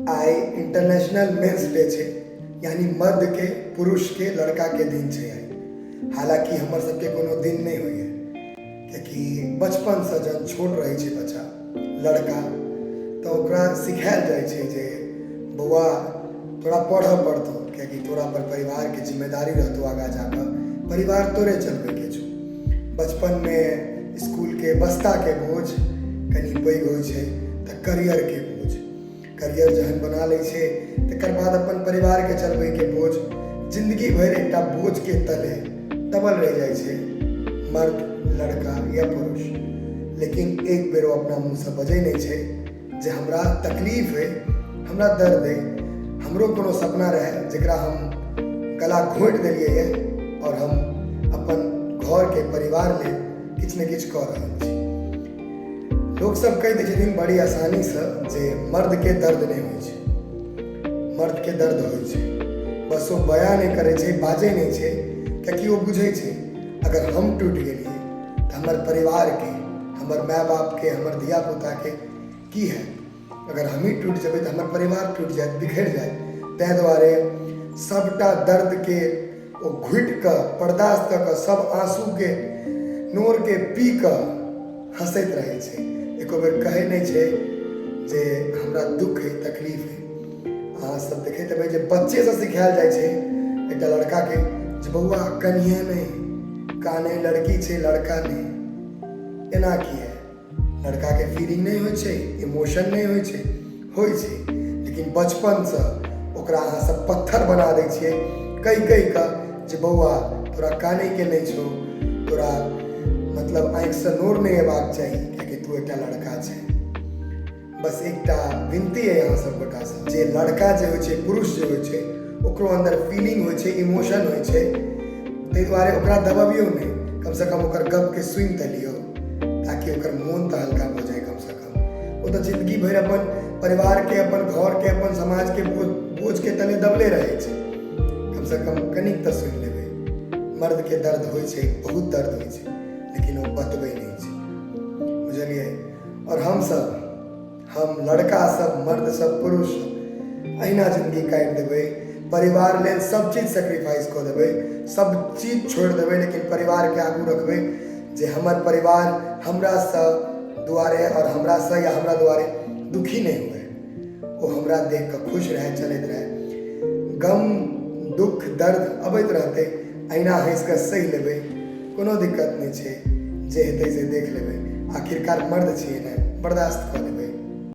आई international men's day है, यानी मर्द के, पुरुष के, लड़का के दिन है। आई हालांकि हमर सबके कोनो दिन नहीं होइए, क्योंकि बचपन से जब छोट रहे छे बच्चा लड़का तो ओकरा सिखायल जाए छे जे बउआ तोरा पढ़ पड़तो, क्योंकि तोरा पर परिवार के जिम्मेदारी रहतो, आगा जाकर परिवार तोरे चलबे के छो। बचपन में स्कूल के बस्ता के बोझ कनी पैघ होइ छे तो करियर के बोझ, करियर जहन बना ले छे तकर बाद अपन परिवार के चलबे के बोझ, जिंदगी भर एक बोझ के तले दबल रह जाए छे मर्द, लड़का या पुरुष। लेकिन एक बेर अपना मुँह से बजे नहीं छे जे हमरा तकलीफ है, हमरा दर्द है, हमरो कोनो सपना रहे जकरा हम गला घोट दिलिए है और हम अपन घर के परिवार ले किछ न किछ कर रहे छी। लोग सब कह दै छथिन बड़ी आसानी से जे मर्द के दर्द नहीं होइ छै, मर्द के दर्द होइ छै, बस वो बयान नहीं करे छै, बाजे नहीं छै, कियाकि वो बुझे छै अगर हम टूट गेलिए तो हमर परिवार के, हमर माय बाप के, हमर धिया पुता के की है। अगर हम ही टूट जेबै तो हमर परिवार टूट जाए, बिखर जाए। तै दुआरे सबटा दर्द के ओ घुटि कऽ बर्दाश्त कऽ सब आंसू के नोर के पी कऽ हंसैत रहे छै। एको बेर कहे नहीं छै जे हमरा दुख है, तकलीफ है। अहाँ सब देखैत हेबै जे बच्चे से सिखायल जाए छै एकटा लड़का के जे बउआ कनिया नहीं, काने लड़की छै लड़का नहीं। एना किया लड़का के फीलिंग नहीं होइ छै, इमोशन नहीं होइ छै, लेकिन बचपन से ओकरा अहाँ सब पत्थर बना दै छियै कई कऽ जे बउआ तोरा काने के नहीं छो, तोरा मतलब आँखि से नोर नहीं हेबाक चाही कियाकि तू एकटा लड़का छै। बस एकटा विनती है यहाँ सब गोटा से जे लड़का जे होइ छै, पुरुष जे होइ छै, ओकरो अंदर फीलिंग होइ छै, इमोशन होइ छै, ताहि दुआरे ओकरा दबाबियो नहीं, कम से कम ओकर गप के सुनि तऽ लियौ ताकि ओकर मोन तऽ हल्का हो जाए। कम से कम वो तो जिंदगी भर अपन परिवार के, अपन घर के, अपन समाज के बोझ के तले दबले रहे छै। कम से कम कनिक तो सुनि लेबै। मर्द के दर्द होइ छै, बहुत दर्द होइ छै, लेकिन वो बतबै नहीं छै, बुझलिए। और हम लड़का सब, मर्द सब, पुरुष सब अहिना जिंदगी काटि देबै, परिवार लेल सब चीज सेक्रीफाइस कऽ देबै, सब चीज छोड़ि देबै, लेकिन परिवार के आगू रखबै जे हमर परिवार हमरा से दुआरे और हमरा से या हमरा दुआरे दुखी नहीं हुए, वो हमरा देख कऽ खुश रहे, चलैत रहे। गम दुख दर्द अबैत रहते, अहिना हंस कऽ सही लेबै, कोनो दिक्कत नहीं छै, जे हेतै से देख लेबै। आखिरकार मर्द छियै ने, बर्दाश्त कऽ लेबै।